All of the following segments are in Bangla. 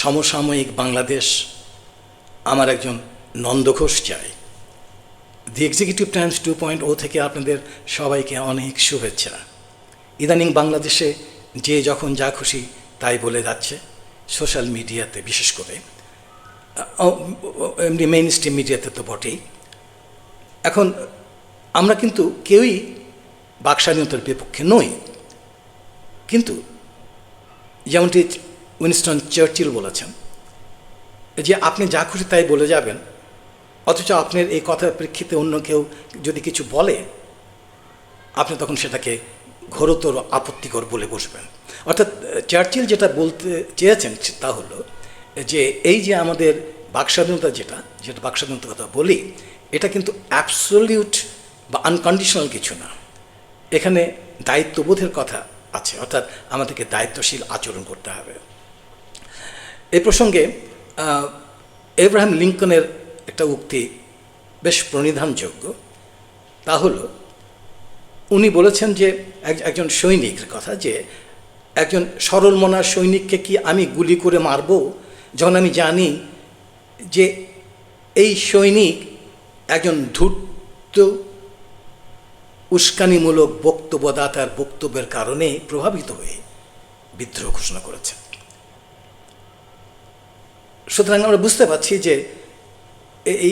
সমসাময়িক বাংলাদেশ আমার একজন নন্দঘোষ চাই। দি এক্সিকিউটিভ টাইমস 2.0 থেকে আপনাদের সবাইকে অনেক শুভেচ্ছা। ইদানিং বাংলাদেশে যে যখন যা খুশি তাই বলে যাচ্ছে, সোশ্যাল মিডিয়াতে বিশেষ করে, এমনি মেইন স্ট্রিম মিডিয়াতে তো বটেই। এখন আমরা কিন্তু কেউই বাকস্বাধীনতার বিপক্ষে নই, কিন্তু যেমনটি উইনস্টন চার্চিল বলেছেন যে আপনি যা খুশি তাই বলে যাবেন, অথচ আপনার এই কথার প্রেক্ষিতে অন্য কেউ যদি কিছু বলে আপনি তখন সেটাকে ঘোরতর আপত্তিকর বলে বসবেন। অর্থাৎ চার্চিল যেটা বলতে চেয়েছেন তা হলো যে এই যে আমাদের বাকস্বাধীনতা যেটা বাকস্বাধীনতার কথা বলি, এটা কিন্তু অ্যাবসলিউট বা আনকন্ডিশনাল কিছু না। এখানে দায়িত্ববোধের কথা আছে, অর্থাৎ আমাদেরকে দায়িত্বশীল আচরণ করতে হবে। এই প্রসঙ্গে এব্রাহাম লিঙ্কনের একটা উক্তি বেশ প্রণিধানযোগ্য। তা হলো উনি বলেছেন যে একজন সৈনিকের কথা, যে একজন সরল মনা সৈনিককে কি আমি গুলি করে মারব যখন আমি জানি যে এই সৈনিক একজন ধূর্ত উস্কানিমূলক বক্তব্যদাতার বক্তব্যের কারণে প্রভাবিত হয়ে বিদ্রোহ ঘোষণা করেছে। সুতরাং আমরা বুঝতে পারছি যে এই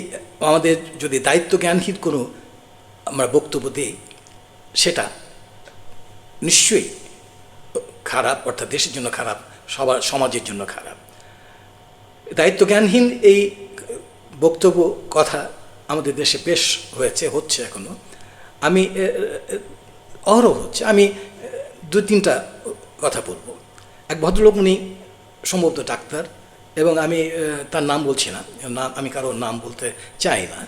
আমাদের যদি দায়িত্ব জ্ঞানহীন কোনো আমরা বক্তব্য দিই সেটা নিশ্চয়ই খারাপ, অর্থাৎ দেশের জন্য খারাপ, সমাজের জন্য খারাপ। দায়িত্ব জ্ঞানহীন এই বক্তব্য কথা আমাদের দেশে বেশ হচ্ছে এখনো। আমি অহরহ হচ্ছে। আমি দু তিনটা কথা বলবো। এক ভদ্রলোক, উনি সম্ভবত ডাক্তার, এবং আমি তার নাম বলছি না, আমি কারোর নাম বলতে চাই না,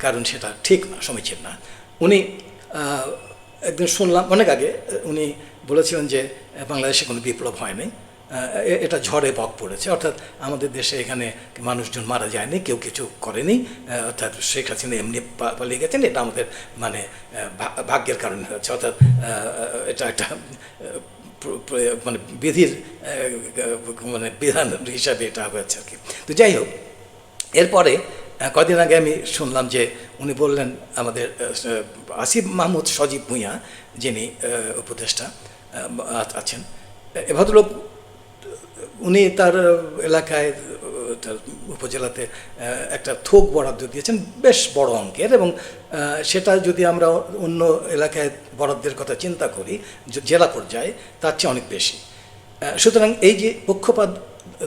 কারণ সেটা ঠিক না, সমীচীন না। উনি একদিন শুনলাম অনেক আগে, উনি বলেছিলেন যে বাংলাদেশে কোনো বিপ্লব হয়নি, এটা ঝড়ে বক পড়েছে, অর্থাৎ আমাদের দেশে এখানে মানুষজন মারা যায়নি, কেউ কিছু করেনি, অর্থাৎ শেখ হাসিনা এমনি পালিয়ে গেছেন, এটা আমাদের মানে ভাগ্যের কারণে হয়েছে, অর্থাৎ এটা একটা মানে বিধির মানে বিধান হিসাবে এটা হয়েছে আর কি। তো যাই হোক, এরপরে কদিন আগে আমি শুনলাম যে উনি বললেন, আমাদের আসিফ মাহমুদ সজীব ভূঁইয়া যিনি উপদেষ্টা আছেন, এ ভদ্রলোক, উনি তার এলাকায়, তার উপজেলাতে একটা থোক বরাদ্দ দিয়েছেন বেশ বড় অঙ্কের, এবং সেটা যদি আমরা অন্য এলাকায় বরাদ্দের কথা চিন্তা করি জেলা পর্যায়ে, তার চেয়ে অনেক বেশি। সুতরাং এই যে পক্ষপাত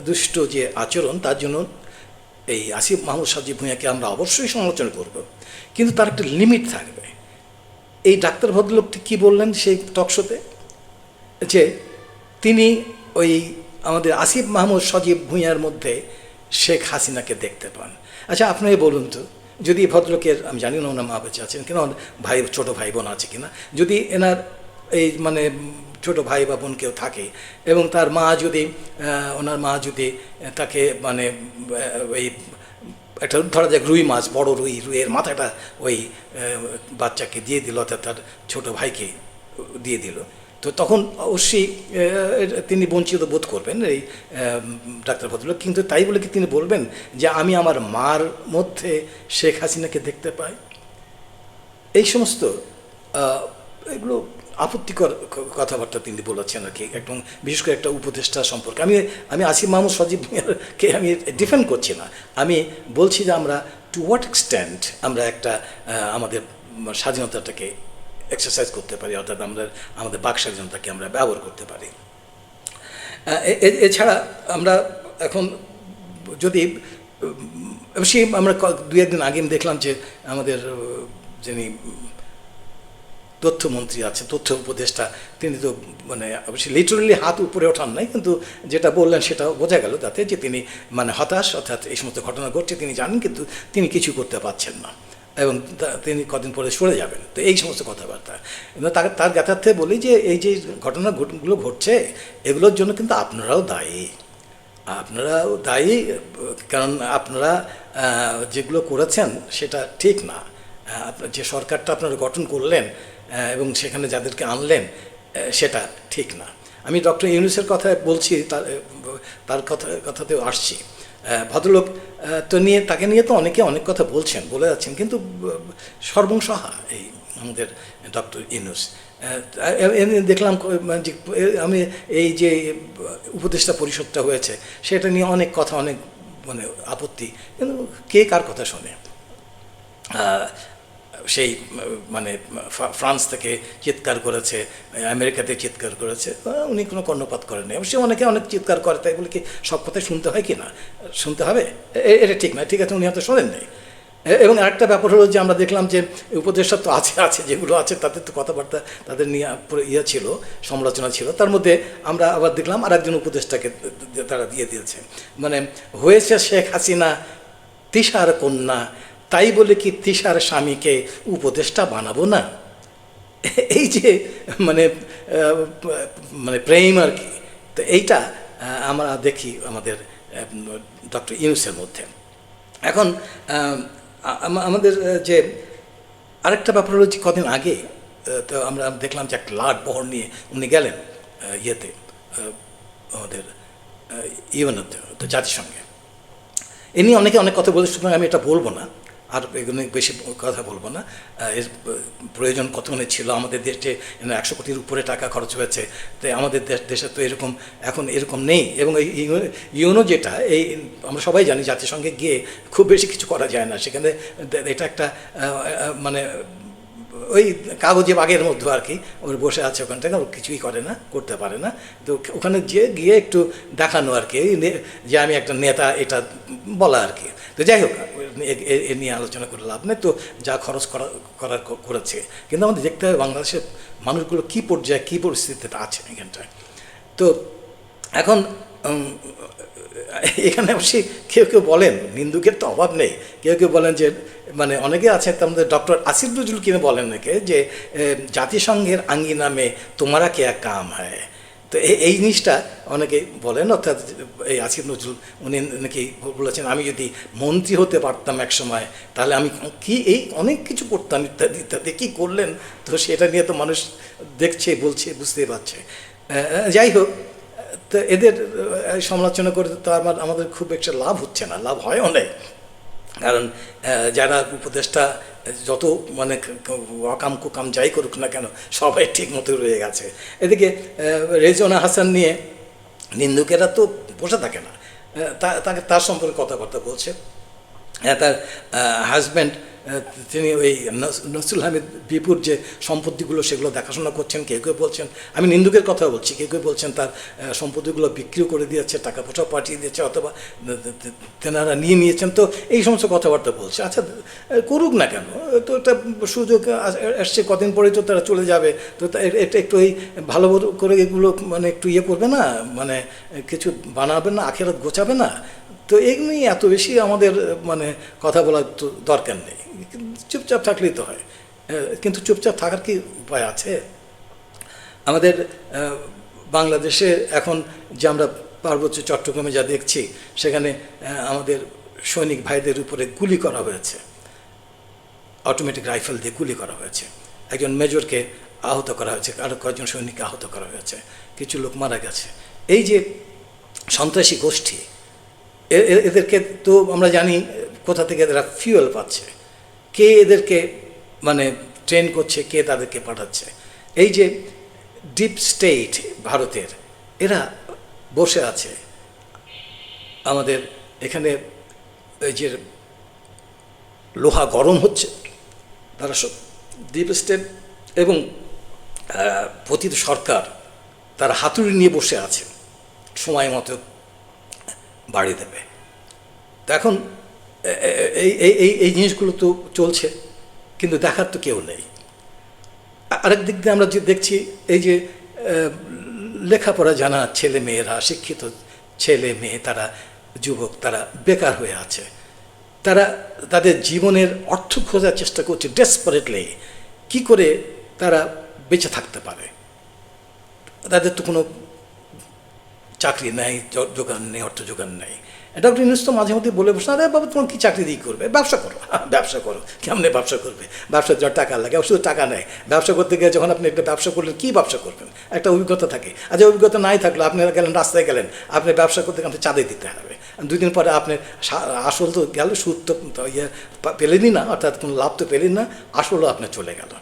দুষ্ট যে আচরণ, তার জন্য এই আসিফ মাহমুদ সজীব ভূঁইয়াকে আমরা অবশ্যই সমালোচনা করব, কিন্তু তার একটা লিমিট থাকবে। এই ডাক্তার ভদ্রলোকটি কী বললেন সেই টকশোতে, যে তিনি ওই আমাদের আসিফ মাহমুদ সজীব ভূঁইয়ার মধ্যে শেখ হাসিনাকে দেখতে পান। আচ্ছা, আপনারাই বলুন তো, যদি ভদ্রলোকের, আমি জানি না ওনার মা বেঁচে আছেন কিনা, ছোটো ভাই বোন আছে কিনা, যদি এনার এই মানে ছোটো ভাই বা বোন কেউ থাকে, এবং তার মা যদি, ওনার মা যদি তাকে মানে ওই একটা ধরা যাক রুই মাছ, বড় রুইয়ের মাথাটা ওই বাচ্চাকে দিয়ে দিল, অর্থাৎ তার ছোটো ভাইকে দিয়ে দিল, তো তখন অবশ্যই তিনি বঞ্চিত বোধ করবেন এই ডাক্তার ভদ্রলোক। কিন্তু তাই বলে কি তিনি বলবেন যে আমি আমার মার মধ্যে শেখ হাসিনাকে দেখতে পাই? এই সমস্ত এগুলো আপত্তিকর কথাবার্তা তিনি বলেছেন আর কি, একদম বিশেষ করে একটা উপদেষ্টা সম্পর্কে। আমি আসিফ মাহমুদ সজীব ভূঁইয়াকে আমি ডিফেন্ড করছি না, আমি বলছি যে আমরা টু হোয়াট এক্সটেন্ট আমরা একটা আমাদের স্বাধীনতাটাকে এক্সারসাইজ করতে পারি, অর্থাৎ আমাদের বাক স্বাধীনতাকে আমরা ব্যবহার করতে পারি। এছাড়া আমরা এখন যদি অবশ্যই আমরা দু একদিন আগে দেখলাম যে আমাদের যিনি তথ্যমন্ত্রী আছে, তথ্য উপদেষ্টা, তিনি তো মানে অবশ্যই লিটারালি হাত উপরে ওঠান নাই, কিন্তু যেটা বললেন সেটা বোঝা গেল তাতে যে তিনি মানে হতাশ, অর্থাৎ এই সমস্ত ঘটনা ঘটছে তিনি জানেন, কিন্তু তিনি কিছু করতে পারছেন না, এবং তিনি কদিন পরে সরে যাবেন। তো এই সমস্ত কথাবার্তা, তার জ্ঞাতার্থে বলি যে এই যে ঘটনাগুলো ঘটছে, এগুলোর জন্য কিন্তু আপনারাও দায়ী, কারণ আপনারা যেগুলো করেছেন সেটা ঠিক না। যে সরকারটা আপনারা গঠন করলেন এবং সেখানে যাদেরকে আনলেন সেটা ঠিক না। আমি ডক্টর ইউনূসের কথা বলছি, তার তার কথাতেও আসছি। ভদ্রলোক তাকে নিয়ে তো অনেকে অনেক কথা বলে যাচ্ছেন, কিন্তু সর্বংসহা এই আমাদের ডক্টর ইউনূস। দেখলাম যে আমি এই যে উপদেষ্টা পরিষদটা হয়েছে সেটা নিয়ে অনেক কথা, অনেক মানে আপত্তি, কিন্তু কে কার কথা শোনে? সেই মানে ফ্রান্স থেকে চিৎকার করেছে, আমেরিকাতে চিৎকার করেছে, উনি কোনো কর্ণপাত করেন অবশ্যই অনেকে অনেক চিৎকার করে, তাই বলে কি সব কথাই শুনতে হয় কি না? শুনতে হবে, এটা ঠিক না। ঠিক আছে, উনি হয়তো শোনেন নাই। এবং আরেকটা ব্যাপার হলো যে আমরা দেখলাম যে উপদেষ্টা তো আছে যেগুলো আছে তাদের তো কথাবার্তা তাদের নিয়ে ছিল, সমালোচনা ছিল। তার মধ্যে আমরা আবার দেখলাম আর একজন উপদেষ্টাকে তারা দিয়ে দিয়েছে, মানে হয়েছে শেখ হাসিনা তিশার কন্যা, তাই বলে কি তিশার স্বামীকে উপদেষ্টা বানাবো না? এই যে মানে মানে প্রেম আর কি। তো এইটা আমরা দেখি আমাদের ডক্টর ইউনূসের মধ্যে। এখন আমাদের যে আরেকটা ব্যাপার হলো যে কদিন আগে তো আমরা দেখলাম যে একটা লাট বহর নিয়ে উনি গেলেন ইয়েতে আমাদের ইউএনওতে, তো জাতিসংঘে। এ নিয়ে অনেকে অনেক কথা বলে, সুতরাং আমি এটা বলবো না, আর এগুলো বেশি কথা বলবো না। এর প্রয়োজন কতখানি ছিল, আমাদের দেশে 100 কোটির উপরে টাকা খরচ হয়েছে, তাই আমাদের দেশে তো এরকম এখন এরকম নেই। এবং এই ইউএনও যেটা, এই আমরা সবাই জানি জাতিসংঘে গিয়ে খুব বেশি কিছু করা যায় না, সেখানে এটা একটা মানে ওই কাগজে বাগের মধ্যে আর কি, ওর বসে আছে ওখান থেকে, ওর কিছুই করে না, করতে পারে না। তো ওখানে গিয়ে একটু দেখানো আর কি যে আমি একটা নেতা, এটা বলা আর কি। তো যাই হোক, এ নিয়ে আলোচনা করে লাভ নেই। তো যা খরচ করার করেছে, কিন্তু আমাদের দেখতে হবে বাংলাদেশের মানুষগুলো কী পর্যায়ে কী পরিস্থিতিতে আছে এখানটায়। তো এখন এখানে অবশ্যই কেউ বলেন, নিন্দুকের তো অভাব নেই, কেউ বলেন যে মানে অনেকে আছে, তার মধ্যে ডক্টর আসিফ নজরুল কিনে বলেন নাকি যে জাতিসংঘের আঙ্গিনা মে তোমারা কে এক কাম হয়। তো এই জিনিসটা অনেকে বলেন, অর্থাৎ এই আসিফ নজরুল উনি নাকি বলেছেন আমি যদি মন্ত্রী হতে পারতাম এক সময় তাহলে আমি কি এই অনেক কিছু করতাম ইত্যাদি ইত্যাদি। কী করলেন তো সেটা নিয়ে তো মানুষ দেখছে, বলছে, বুঝতে পারছে। যাই হোক, তো এদের সমালোচনা করে তো আমাদের খুব একটা লাভ হচ্ছে না, লাভ হয় অনেক। কারণ যারা উপদেষ্টা যত মানে অকাম কুকাম যাই করুক না কেন, সবাই ঠিক মতো রয়ে গেছে। এদিকে রেজওয়ানা হাসান নিয়ে নিন্দুকেরা তো বসে থাকে না, তার সম্পর্কে কথাবার্তা বলছে। তার হাজব্যান্ড তিনি ওই নসরুল হামিদ বিপুর যে সম্পত্তিগুলো সেগুলো দেখাশোনা করছেন, কেউ বলছেন, আমি নিন্দুকের কথা বলছি, কেউ বলছেন তার সম্পত্তিগুলো বিক্রিও করে দিয়েছে, টাকা পয়সা পাঠিয়ে দিয়েছে, অথবা তেনারা নিয়েছেন। তো এই সমস্ত কথাবার্তা বলছে। আচ্ছা, করুক না কেন, তো একটা সুযোগ আসছে, কদিন পরেই তো তারা চলে যাবে। তো এটা একটু এই ভালো করে এগুলো মানে একটু করবে না, মানে কিছু বানাবে না, আখেরাত গোছাবে না। তো এগুলি এত বেশি আমাদের মানে কথা বলার তো দরকার নেই, চুপচাপ থাকলেই তো হয়। কিন্তু চুপচাপ থাকার কি উপায় আছে? আমাদের বাংলাদেশে এখন যে আমরা পার্বত্য চট্টগ্রামে যা দেখছি, সেখানে আমাদের সৈনিক ভাইদের উপরে গুলি করা হয়েছে, অটোমেটিক রাইফেল দিয়ে গুলি করা হয়েছে, একজন মেজরকে আহত করা হয়েছে, আরও কয়েকজন সৈনিককে আহত করা হয়েছে, কিছু লোক মারা গেছে। এই যে সন্ত্রাসী গোষ্ঠী, এদেরকে তো আমরা জানি কোথা থেকে এরা ফিউয়েল পাচ্ছে, কে এদেরকে মানে ট্রেন করছে, কে তাদেরকে পাঠাচ্ছে। এই যে ডিপ স্টেট ভারতের, এরা বসে আছে আমাদের এখানে, এই যে লোহা গরম হচ্ছে, তারা সব ডিপ স্টেট এবং পতিত সরকার, তারা হাতুড়ি নিয়ে বসে আছে, সময় মতো বাড়ি দেবে। তো এখন এই জিনিসগুলো তো চলছে, কিন্তু দেখার তো কেউ নেই। আরেক দিক দিয়ে আমরা যে দেখছি, এই যে লেখাপড়া জানা ছেলে মেয়েরা, শিক্ষিত ছেলে মেয়ে, তারা যুবক, তারা বেকার হয়ে আছে, তারা তাদের জীবনের অর্থ খোঁজার চেষ্টা করছে ডেসপারেটলি, কি করে তারা বেঁচে থাকতে পারে। তাদের তো কোনো চাকরি নেই, যোগান নেই, অর্থ যোগান নেই। ডক্টর ইউনূস তো মাঝে মধ্যে বলে বসে, আরে বাবা তোমার কী চাকরি দিয়ে করবে, ব্যবসা করো। ব্যবসা করো, কেমনে ব্যবসা করবে? ব্যবসার জন্য টাকা লাগে, শুধু টাকা নেয়। ব্যবসা করতে গিয়ে যখন আপনি একটা ব্যবসা করলেন, কী ব্যবসা করবেন? একটা অভিজ্ঞতা থাকে। আর যে অভিজ্ঞতা নাই থাকলে আপনি গেলেন, রাস্তায় গেলেন, আপনি ব্যবসা করতে গেলে চাঁদে দিতে হবে। 2 দিন পরে আপনার আসল তো গেল, সুদ তো ইয়ে পেলেনই না, অর্থাৎ কোনো লাভ তো পেলেন না, আসলও আপনার চলে গেল।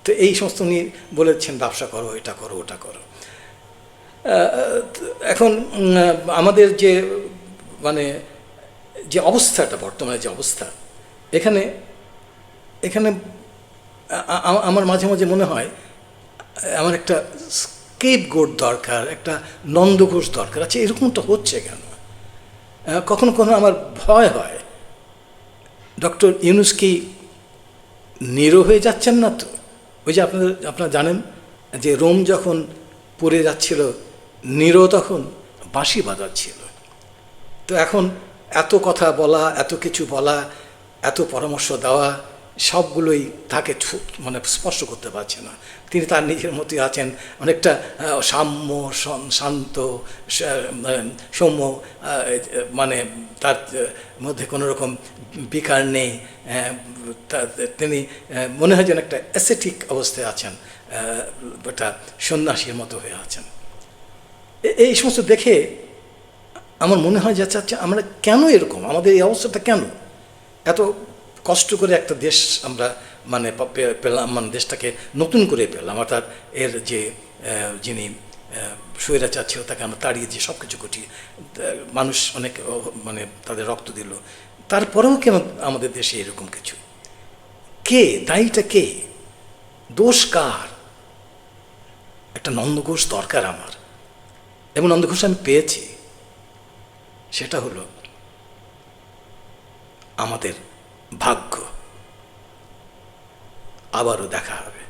তো এই সমস্ত নিয়ে বলেছেন ব্যবসা করো, এটা করো, ওটা করো। এখন আমাদের যে মানে যে অবস্থাটা, বর্তমানে যে অবস্থা, এখানে এখানে আমার মাঝে মাঝে মনে হয় আমার একটা স্কেপগোট দরকার, একটা নন্দঘোষ দরকার আছে। এরকমটা হচ্ছে কেন? কখনো কখনো আমার ভয় হয়, ডক্টর ইউনূস কি নিরো হয়ে যাচ্ছেন না তো? ওই যে আপনারা জানেন যে রোম যখন পড়ে যাচ্ছিল, নিরো তখন বাঁশি বাজাচ্ছিল। তো এখন এত কথা বলা, এত কিছু বলা, এত পরামর্শ দেওয়া, সবগুলোই তাকে মানে স্পর্শ করতে পারছে না। তিনি তার নিজের মতোই আছেন, অনেকটা সাম্য, শান্ত, সৌম্য, মানে তার মধ্যে কোনো রকম বিকার নেই। তিনি মনে হয় যেন একটা অ্যাসেটিক অবস্থায় আছেন, একটা সন্ন্যাসীর মতো হয়ে আছেন। এই সমস্ত দেখে আমার মনে হয় যে আচ্ছা আমরা কেন এরকম, আমাদের এই অবস্থাটা কেন? এত কষ্ট করে একটা দেশ আমরা মানে পেলাম, মানে দেশটাকে নতুন করে পেলাম, অর্থাৎ এর যে যিনি স্বৈরাচার ছিল তাকে আমরা তাড়িয়ে দিয়ে সব কিছু ঘটিয়ে, মানুষ অনেক মানে তাদের রক্ত দিল, তারপরেও কেন আমাদের দেশে এরকম কিছু? কে দায়ীটা? কে? দোষ কার? একটা নন্দঘোষ দরকার আমার, এবং নন্দঘোষ আমি পেয়েছি। সেটা হলো আমাদের ভাগ্য। আবারও দেখা হবে।